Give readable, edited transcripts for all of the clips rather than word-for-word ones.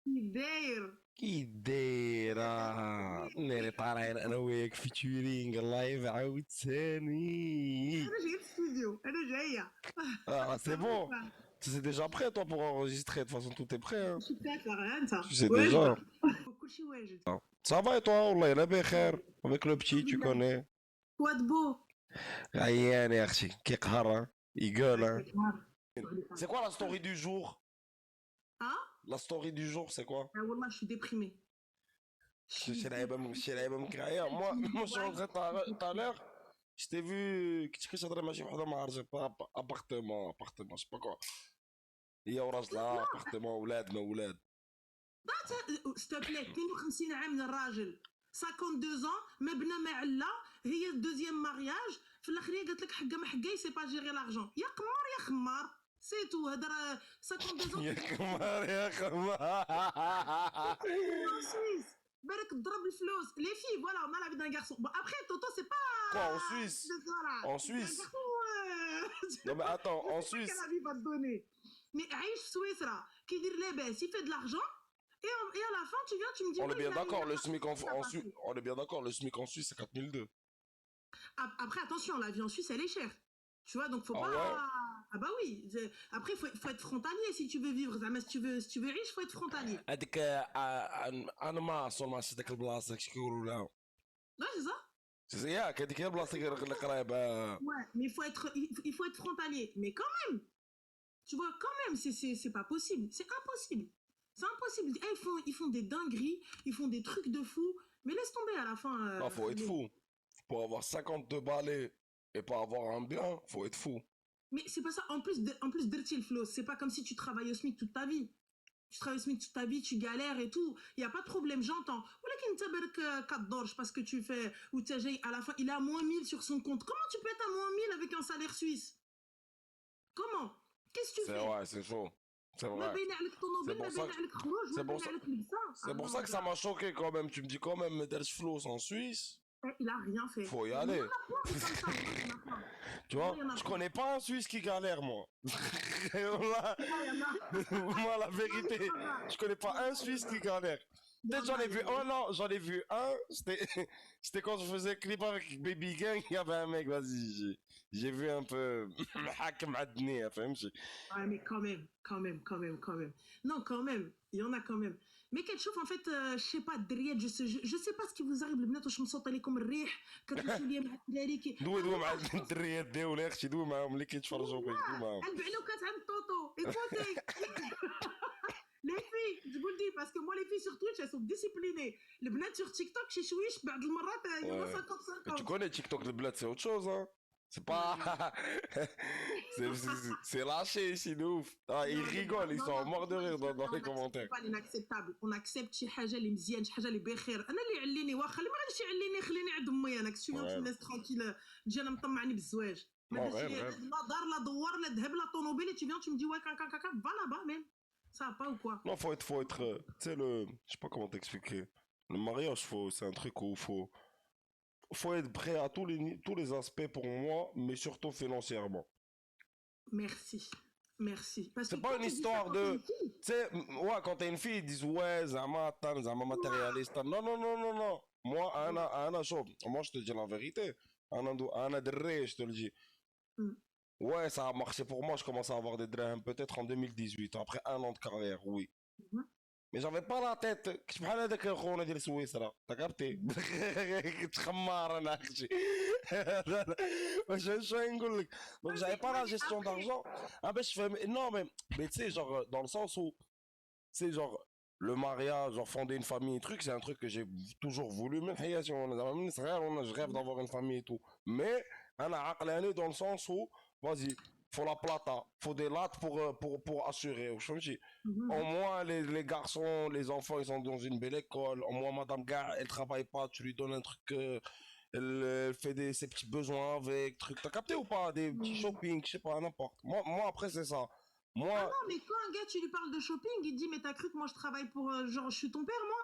داير. كي دايرة ناري طالعين انا وياك فيتشورينغ لايف عاود ثاني. انا جايه الاستوديو، انا جايه. Ah, c'est bon. صافي. C'est déjà prêt, toi, pour enregistrer. De toute façon, tout est prêt. Hein. شي بتاكل انت. Tu sais واجده. déjà. كلشي واجد. Ça va et toi, والله انا بخير. Avec le petit, الحمد tu لله. connais. كواد بو. عيان يا اختي كيقهر hein. Il gueule hein. نهار. C'est quoi la story du jour? ها. La story du jour, c'est quoi? والله je suis déprimée. شي لعيبه مكرايه. Moi, je suis rentré tout à l'heure. Je t'ai vu كنت كتهضر مع شي وحده ما عرفتش ابارتمون je sais pas quoi. هي وراجلها ابارتمون ولاد ما ولاد. s'il te plaît 52 عام الراجل 52 ans مبنى ما علا، هي الدوزيام مارياج، في الاخريه قالت لك حقه ما حقاي سي با جيري لارجون. يا قمار يا خمار سي تو هضر 52 يا ans. خمار يا خمار. سويس بالك تضرب الفلوس لي في فوالا ما لا في دان غارسون. بون ابخي توتو سي با Quoi, en Suisse? فوالا En Suisse? Non mais غارسون. attends, en Qu'elle Suisse. a vie va te donner. Mais عايش في سويسرا كيدير لاباس يفيد l'argent et à la fin tu viens tu me dis On est oui bien d'accord, le il SMIC en, a en pas Suisse. fait. On est bien d'accord, le SMIC en Suisse c'est 4002. Après attention la vie en Suisse elle est chère, tu vois, donc faut Ah pas. ouais? Ah bah oui, après faut être frontalier si tu veux vivre. Si tu veux riche faut être frontalier. هذيك انا ما اصلا ما عرفتش ديك البلاصه كيش كيقولوا لها. Ouais c'est ça. ياك هذيك هي البلاصه اللي قريبه. Ouais mais il faut être frontalier, mais quand même tu vois quand même c'est pas possible, c'est impossible, c'est impossible. Eh, ils font des dingueries, ils font des trucs de fou, mais laisse tomber à la fin. Non, faut être fou. Pour avoir 52 balais et pas avoir un bien, faut être fou. Mais c'est pas ça. En plus dirty le flow, c'est pas comme si tu travailles au SMIC toute ta vie. Tu travailles au SMIC toute ta vie, tu galères et tout. Il y a pas de problème, j'entends. Ou là, qu'il t'aberque 4 dorges parce que tu fais, ou t'as à la fin, il est à moins 1000 sur son compte. Comment tu peux être à moins 1000 avec un salaire suisse? Comment? Qu'est-ce que tu C'est fais? vrai, c'est chaud. C'est ما vrai. بين عليك C'est طوموبيل، ما pour ça بين que, عليك خروج، ما c'est بين pour ça, عليك لبسه. c'est pour ça que ça m'a choqué quand même. Tu me dis quand même, Medels Flows en Suisse, Il a rien fait. faut y Il y en aller. a plein, c'est comme ça. Il y en a plein. Tu vois, Il y en a je plein. connais pas un Suisse qui galère, moi. Voilà. Il y en a. Moi, la vérité, je connais pas un Suisse qui galère. Peut-être j'en ai vu un, non, j'en ai vu un. C'était quand je faisais clip avec Baby Gang. Il y avait un mec, vas-y, j'ai vu un peu. Hakim Adni, فهمتي. Ouais, mais quand même, quand même, quand même, quand même. Non, quand même, il y en a quand même. Mais quelque chose, en fait, je sais pas, derrière, je sais pas ce qui vous arrive, le بنات واش مصوت عليكم الريح كتمشيو ليا مع الدراري كي دوي مع الدريات ديالي اختي، دوي معاهم اللي كيتفرجوا فيك، دوي معاهم. قلب على وكات عند طوطو. Écoutez, les filles, je vous le dis, parce que moi, les filles sur Twitch, elles sont disciplinées. Les بنات sur TikTok, شي شويش بعض المرات يلا Ouais. Mais tu 50-50. connais TikTok, le bled, c'est autre chose, hein. C'est pas. C'est lâché ici, de ouf. Ah, ils rigolent, ils sont morts de rire dans les commentaires. C'est pas inacceptable. On accepte شي حاجه اللي مزيان، شي حاجه اللي بخير. انا اللي يعليني واخا اللي ما غاديش يعليني خليني عند امي انا كنت Ouais. الناس ترانكيل تجي انا مطمعني بالزواج. ما Non, درتش rêve, لي rêve. لا دار لا دوار لا ذهب لا طوموبيل et tu viens tu me dis ouais caca caca va là-bas même. Ça va pas ou quoi? Non, faut être, tu sais, je sais pas comment t'expliquer. Le mariage, c'est un truc où faut être prêt à tous les aspects pour moi, mais surtout financièrement. Merci. Merci. Parce que C'est pas quand une tu dis ça histoire quand t'es de, une fille, tu sais, ouais, quand t'es une fille, ils disent ouais, zama matérialiste. Non, non, non, non, non. Moi, chaud. Moi, je te dis la vérité. Ana Derre, je te le dis. Mm. Ouais, ça a marché pour moi. Je commence à avoir des drams peut-être en 2018, après un an de carrière, oui. Mhm. Mais j'avais pas la tête. كنت بحال هذاك خونا ديال سويسرا، t'as capté. كنت خمار انا اختي. واش نقول لك. Donc j'avais pas la gestion d'argent. Ah ben je fais non mais tu sais genre dans le sens où c'est genre le mariage, genre fonder une famille et truc, c'est un truc que j'ai toujours voulu. Même حياتي وانا زعما من صغير وانا je rêve d'avoir une famille et tout. Mais انا عقلاني dans le sens où vas-y, faut la plata, faut des lattes pour assurer. فهمتي. Au Mhm. moins, les garçons, les enfants, ils sont dans une belle école. Au moins, Madame Gare, elle travaille pas. Tu lui donnes un truc, elle fait ses petits besoins avec, truc. T'as capté ou pas? Des petits Mhm. shopping, je sais pas, n'importe. Moi, après, c'est ça. Moi, Ah non, mais quand un gars, tu lui parles de shopping, il te dit, mais t'as cru que moi je travaille pour. Genre, je suis ton père, moi?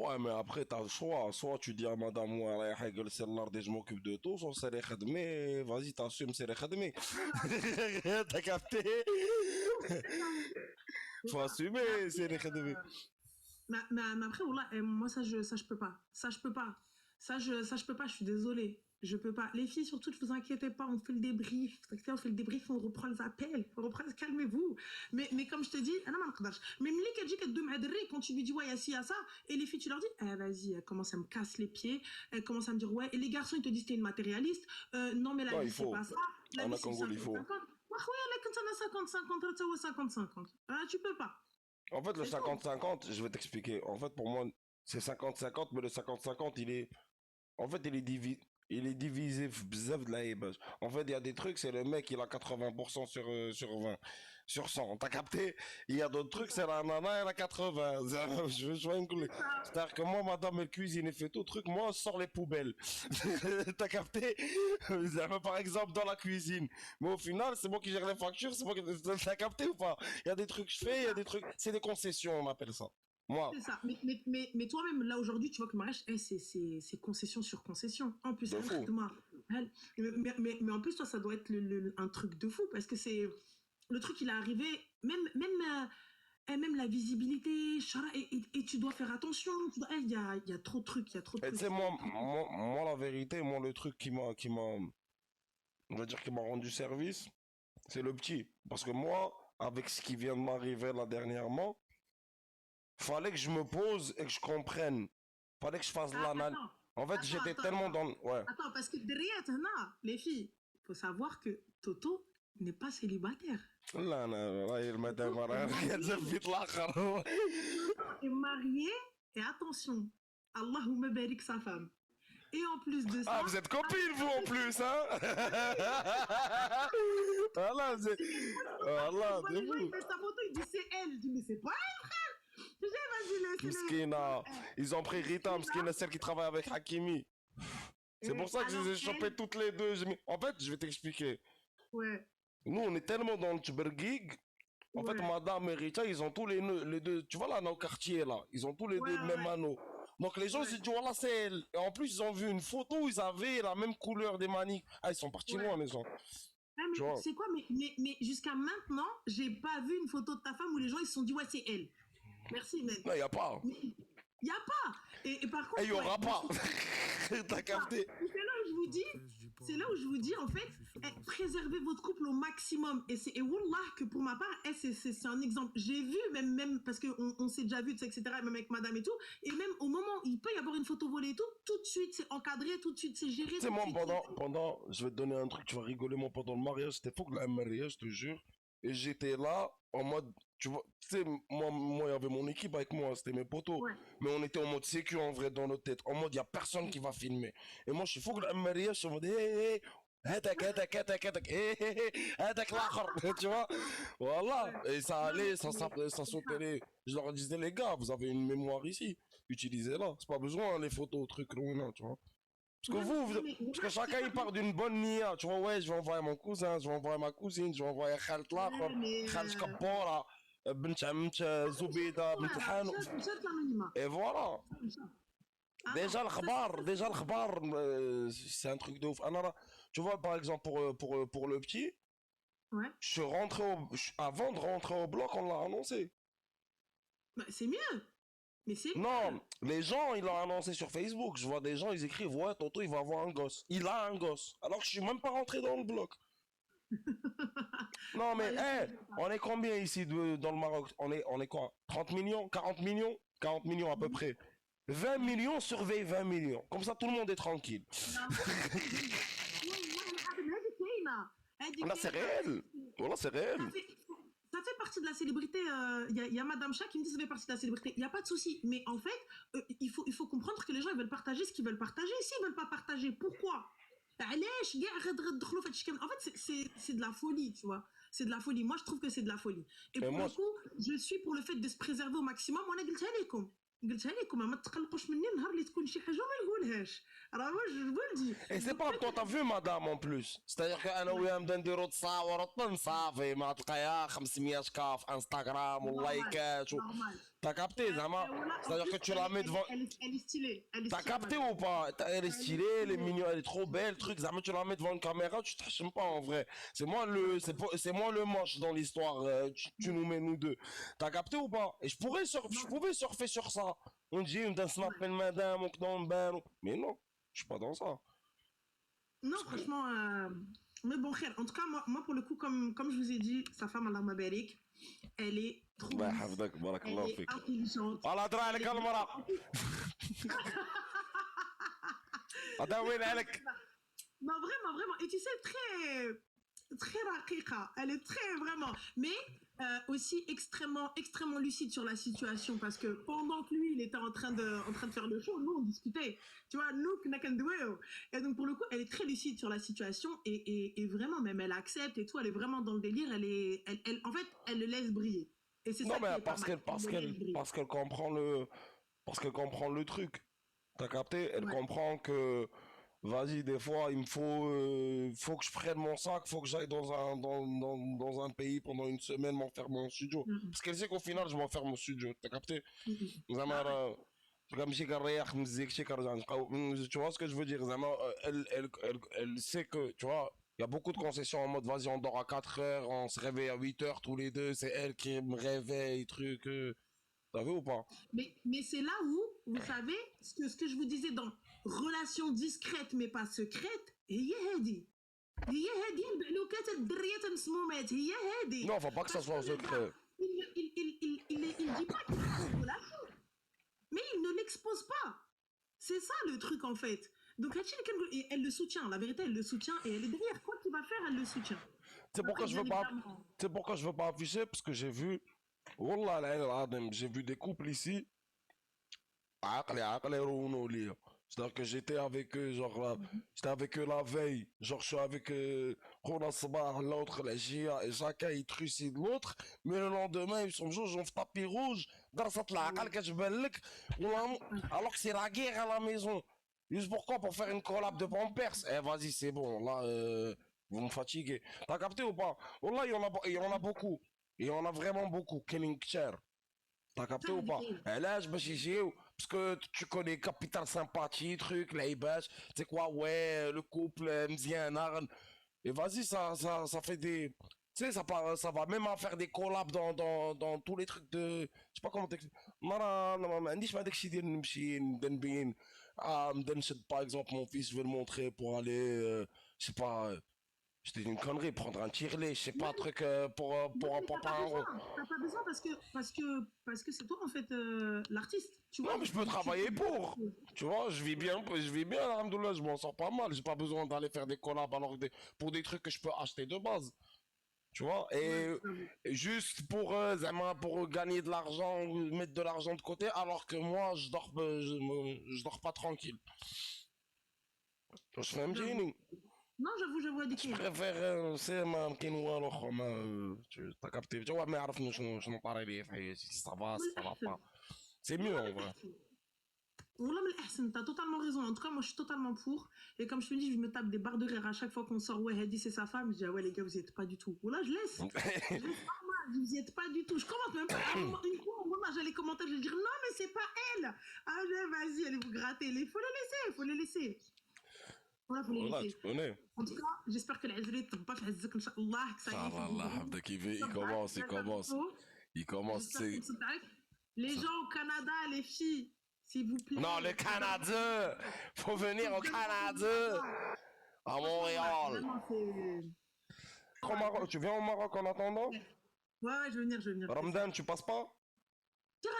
ouais, mais après, t'as le choix. Soit tu dis à Madame, ouais, c'est l'art je m'occupe de tout, soit c'est les khadmés. Vas-y, t'assumes, c'est les khadmés. T'as capté? Faut assumer, Mais après, c'est les khademi. mais après, voilà, moi, ça, je peux pas. Ça, je peux pas. Ça, je peux pas, je suis désolée. Je peux pas. Les filles, surtout, ne vous inquiétez pas, on fait le débrief. On fait le débrief, on reprend les appels. On reprend, calmez-vous. Mais comme je te dis, non, non, même les qui dit que quand tu lui dis, ouais, il y a ci, il y a ça, et les filles, tu leur dis, vas-y, elle commence à me casser les pieds, elle commence à me dire, ouais, et les garçons, ils te disent, t'es une matérialiste, non, mais la Non, vie, il c'est faut. pas ça. La En vie, c'est Congo, il faut. 50-50. Ouais, là, quand on a 50-50, tu vois, 50-50. Ah, tu peux pas. En fait, le C'est tout. 50-50, je vais t'expliquer. En fait, pour moi, c'est 50-50, mais le 50-50, il est. En fait, il est divisé bzaf de la ébauche. En fait, il y a des trucs, c'est le mec, il a 80% sur 20, sur 100. T'as capté? Il y a d'autres C'est trucs, ça. c'est la nana, elle a 80. Je vois une couleur. C'est ça. C'est-à-dire que moi, madame, elle cuisine et fait tout truc, moi, je sors les poubelles. T'as capté? Par exemple, dans la cuisine. Mais au final, c'est moi qui gère les factures, c'est moi qui. T'as capté ou pas? Il y a des trucs que je C'est fais, il y a ça. des trucs. C'est des concessions, on appelle ça. Moi, C'est ça. Mais toi-même, là, aujourd'hui, tu vois que le mariage, c'est concession sur concession. En plus, de fou. mais en plus, toi, ça doit être un truc de fou parce que c'est le truc, il est arrivé, même la visibilité, et tu dois faire attention. Il y a trop de trucs, il y a trop de Et tu trucs. sais, la vérité, moi, le truc on va dire, qui m'a rendu service, c'est le petit. Parce que moi, avec ce qui vient de m'arriver là dernièrement, fallait que je me pose et que je comprenne. Fallait que je fasse Ah, l'analyse. attends, En fait, attends, j'étais attends, tellement attends. dans... Ouais. Attends, parce que derrière, les filles, il faut savoir que Toto n'est pas célibataire. لا انا راهي Toto المدام est راه marié. كتزف في الاخر. Toto est marié et attention, Allahumma barik sa femme. Et en plus de Ah, ça, vous êtes copines, vous, en plus, hein. Voilà, c'est... c'est quelque chose pour ça. Je Voilà, vois c'est les gens, ils vous. mettent sa photo, ils disent c'est elle. Je dis mais c'est pas elle, frère. Je dis vas-y, Mskina. Ils ont pris Rita, Mskina. Mskina, celle qui travaille avec Hakimi. C'est pour ça que je Alors les ai chopés elle, toutes les deux. En fait, je vais t'expliquer. ouais, Nous, on est tellement dans le Tchbergig. En fait, ouais, Madame et Rita, ils ont tous les deux. Tu vois là, dans le quartier, là. Ils ont tous les ouais, deux le même ouais, anneau. Donc les gens ils se ouais, disent, voilà, c'est elle. Et en plus, ils ont vu une photo où ils avaient la même couleur des maniques. Ah, ils sont partis ouais. loin, les gens. Ah, Tu mais vois. c'est quoi, mais jusqu'à maintenant, j'ai pas vu une photo de ta femme où les gens ils se sont dit ouais c'est elle. Merci, mec. Non, il n'y a pas. Mais il y a pas. Et par Et il n'y contre, ouais, aura moi, pas. T'as capté. c'est là où je vous dis, c'est là où je vous dis, en fait, préservez votre couple au maximum. Et Wallah, que pour ma part, c'est un exemple. J'ai vu, même parce qu'on s'est déjà vu, etc., même avec madame et tout, et même au moment où il peut y avoir une photo volée et tout de suite, c'est encadré, tout de suite, c'est géré, Tu sais, tout de moi, suite. je vais te donner un truc, tu vas rigoler, moi, pendant le mariage, c'était fou que la mariage, je te jure. Et j'étais là, en mode, tu vois, tu sais, moi, il y avait mon équipe avec moi, c'était mes potos. Ouais, Mais on était en mode sécu, en vrai, dans notre tête. En mode, il n'y a personne qui va filmer. Et moi, je suis fou que la mariage, je suis en mode, hé, hé, hé, هاتك hé, hé, hé, هاتك الآخر. Tu vois, voilà. ouais. Et ça Non, allait, ça c'est sautait ça. les... Je leur disais, les gars, vous avez une mémoire ici. Utilisez-la. C'est pas besoin, les photos, trucs, loin, tu vois. Parce que Ouais, parce que ouais, c'est chacun quoi, il part d'une bonne nia, tu vois, ouais, je vais envoyer mon cousin, je vais envoyer ma cousine, je vais envoyer Khalit l'Akhar, ouais, mais Khalit Kabbora, bint Amt Zoubida, bint Hanou. مشات l'anonymat. Et voilà. Attends, Déjà le khbar, c'est un truc de ouf. Tu vois, par exemple, pour le petit, ouais, je suis rentré avant de rentrer au bloc, on l'a annoncé. bah, c'est mieux. Mais c'est Non, mieux. les gens, ils l'ont annoncé sur Facebook. Je vois des gens, ils écrivent, ouais, Toto, il va avoir un gosse. Il a un gosse. Alors que je suis même pas rentré dans le bloc. Non, mais, Ouais, laisse hé, tomber ça. on est combien ici dans le Maroc? On est quoi? 30 millions? 40 millions? 40 millions à peu près. 20 millions surveille 20 millions. Comme ça, tout le monde est tranquille. والله العظيم هذه كاينه هذه Là, c'est كاينه réel. Voilà, c'est réel. ça fait, ça fait partie de la célébrité. Il y a Madame Chat qui me dit que ça fait partie de la célébrité. Il n'y a pas de souci. Mais en fait, il faut comprendre que les gens ils veulent partager ce qu'ils veulent partager. S'ils ne veulent pas partager, pourquoi? علاش كاع غتدخلوا في هادشي كامل. En fait, c'est de la folie, tu vois. C'est de la folie. Moi, je trouve que c'est de la folie. Et Et pour moi, le coup, je suis pour le fait de se préserver au maximum. وانا قلتها لكم ما تقلقوش مني النهار اللي تكون شي حاجه ما نقولهاش. راه moi je vous le dis. et c'est Donc, pas toi, t'as vu madame en plus. C'est-à-dire qu'أنا وياها نبدا نديرو تصاور صافي ما تلقايها 500 كا في انستغرام normal, ولايكات normal. T'as capté, Zama? Voilà, en C'est-à-dire plus, que tu la mets devant. elle est stylée. Elle est T'as stylée, capté madame. ou pas? Elle est Elle est stylée, elle est stylée. mignonne, elle est trop belle, truc. Zama, tu la mets devant une caméra, tu t'achètes pas en vrai. C'est moi le, c'est moi le moche dans l'histoire. Tu nous mets nous deux. T'as capté ou pas? Et je Non, pouvais surfer sur ça. On dit, on snap ouais. le madame, on knonne ben. Mais non, je suis pas dans ça. Non, Parce que, franchement, mais bon, frère, en tout cas, moi, pour le coup, comme je vous ai dit, sa femme, Allah Mabarik, elle est trop bah, lisse, hafdak, elle barakallahu est fik. intelligente, Allah درا elle عليك est bien. المرأة. En plus, هذا وين عليك؟ non, vraiment, vraiment. Et tu sais, très raqiqa. Elle est très, vraiment. Mais aussi extrêmement lucide sur la situation. Parce que pendant que lui, il était en train de faire le show, nous, on discutait. Tu vois, nous, knakandouéo. Et donc, pour le coup, elle est très lucide sur la situation. Et vraiment, même, elle accepte et tout. Elle est vraiment dans le délire. En fait, elle le laisse briller. Et c'est Non, ça qui mais est pas mal. Elle le laisse briller. parce qu'elle comprend le truc. T'as capté? Elle Ouais. comprend que, vas-y, des fois, il me faut que je prenne mon sac, faut que j'aille dans un pays pendant une semaine m'enfermer en studio. Mhm. Parce qu'elle sait qu'au final, je m'enferme au studio. T'as capté? Mhm. زعما Ah ouais. راه كنمشي كنريح من الزيك شي كنرجع نبقاو tu vois ce que je veux dire زعما elle sait que tu vois il y a beaucoup de concessions en mode vas-y on dort à 4 heures on se réveille à 8 heures tous les deux c'est elle qui me réveille truc t'as vu ou pas? Mais c'est là où, vous savez, ce que je vous disais dans relation discrète mais pas secrète, هي هذه. هي هذه البعلوكات الدريات المسمومات هي هذه. Non, faut pas que ça Parce soit que un le gars, secret. il dit pas qu'il est en relation, mais il ne l'expose pas. C'est ça le truc en fait. Donc et elle le soutient, la vérité, elle le soutient et elle est derrière. Quoi qu'il va faire, elle le soutient. C'est pourquoi Après, je bien veux pas évidemment. c'est pourquoi je veux pas afficher parce que j'ai vu والله العين العظيم j'ai vu des couples ici عقلي يرونوا ليا. C'est-à-dire que j'étais avec eux, genre, j'étais avec eux la veille, genre, je suis avec Rona Sabah, l'autre, la Gia, et chacun il trucide l'autre, mais le lendemain, ils sont toujours en tapis rouge, درست العقل كتبان لك, alors que c'est la guerre à la maison. Juste pourquoi? Pour faire une collab de Pampers. Eh, vas-y, c'est bon, là, vous me fatiguez. T'as capté ou pas? Wallah, il y en a beaucoup. Il y en a vraiment beaucoup. Kenning Cher. T'as capté ou pas? Et là, je me suis dit, parce que tu connais Capital Sympathie, truc, l'Aïbach, tu sais quoi, ouais, le couple, Mzien, Arn. Et vas-y, ça fait des. Tu sais, ça va même à faire des collabs dans tous les trucs de. Je sais pas comment t'expliquer. ما عنديش ما داك الشيء ديال نمشي نبين نبدا نشد par exemple mon fils je vais le montrer pour aller je sais pas je te dis une connerie prendre un tirelet je sais pas un truc Non, mais pour t'as pas pas un besoin. euro. T'as pas besoin parce que c'est toi en fait l'artiste, tu Non, vois. mais je peux Donc tu travailler fais bien les pour. choses. Tu vois, je vis bien, alhamdoulilah, je m'en sors pas mal. J'ai pas besoin d'aller faire des collabs pour des trucs que je peux acheter de base. Tu vois, Ouais, et j'avoue. juste zama, pour gagner de l'argent, mettre de l'argent de côté, alors que moi, je dors pas tranquille. Je fais un J'avoue. petit Non, j'avoue, je Adiki. préfère سيما كاين والو خو ما t'as capté tu vois ما يعرفني شنو طاري لي في حياتي si ça va من si ça va الأحسن. pas c'est mieux والله en من vrai. الأحسن. والله من الأحسن. T'as totalement raison. En tout cas, moi, je suis totalement pour. Et comme je te dis, je me tape des barres de rire à chaque fois qu'on sort. Ouais, Hadi, c'est sa femme. Je dis, ah ouais, les gars, vous y êtes pas du tout. Voilà, je laisse. Je laisse normal. Vous y êtes pas du tout. Je commente même pas. Une fois, moi, j'allais commenter, je vais dire, non, mais c'est pas elle. Ah, vas-y, allez vous gratter. Il faut les laisser. Il faut les laisser. Voilà, faut les Voilà, tu laisser. connais. En tout cas, j'espère que العزري تبقى في عزك ان شاء الله que ça y est, Ah faut là que vous là, grandissez. Abdak, il صدعك commence, il merci commence. beaucoup. Il commence, J'espère que c'est... صدعك. Les ça- gens au Canada, les filles, s'il vous Non, le plaît, Canada! Faut venir au Canada! À franchement, ouais, Montréal! vraiment, c'est. Au Ouais, Maroc, tu viens au Maroc en attendant? ouais, je vais venir, t'inquiète. Ramadan, tu passes pas? تي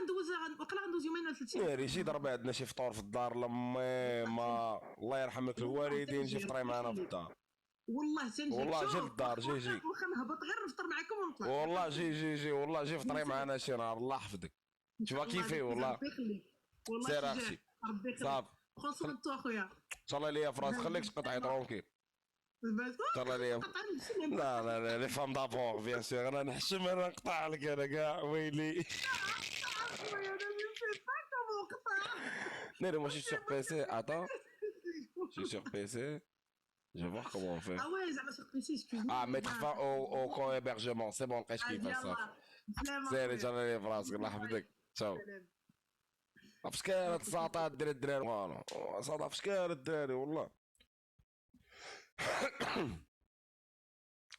وقيلا غندوز يومين ولا 3 ناري ايام. شي ضربة عندنا شي فطور في الدار لمي ما الله يرحمك والله الوالدين جي تنجي فطري ربي معنا في يخليك. الدار. والله تنجيك والله جي شوف للدار جي جي. واخا نهبط غير نفطر معكم ونطلع. والله جي والله جي فطري نسير. معنا شي نهار الله يحفظك. ان Tu شاء vas الله kiffer بيتيزا والله. ربي يخليك. والله سير شجاع. اختي. ربي يخليك. صافي. خون سوان تو اخويا. ان شاء الله ليا فراس خليك تقطعي ترونكيل. بس ان شاء الله ليا لا لي فام دافور بيان سور انا نحشم انا نقطع لك انا كاع ويلي. ناري moi je suis sur PC attends je suis sur PC je vais voir comment on fait. Ah ouais, زعما sur PC, excuse-moi. Ah mettre fin au camp hébergement c'est bon لقيت Vas-y, كيفاش صافي. يلا. سلام سير ان اخويا. شاء الله ليا فراسك الله يحفظك. تشاو. سلام. فاش كاين نعطيك الساطات ديال الدراري فوالا صاطا فاش كاين الدراري والله.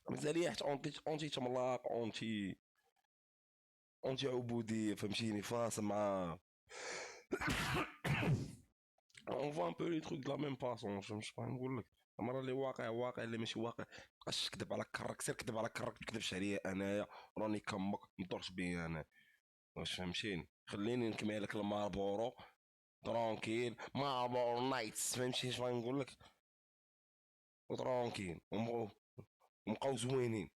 مازال حيت اونتي تملاق اونتي عبوديه فهمتيني فاصل مع اون فوا ان بو لي تروك دو لا ميم فاسون فهمتش بغا نقول لك. المره اللي واقع واقع اللي ماشي واقع مابقاش تكذب على كرك سير كذب على كرك ما تكذبش عليا انايا راني كمك ما تدورش بيا انا واش فهمتيني خليني نكمل لك الماربورو ترونكيل ماربورو نايتس فهمتي اش بغا نقول لك وترونكيل ونبقاو زوينين.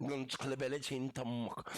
نتقلب على شي انت امك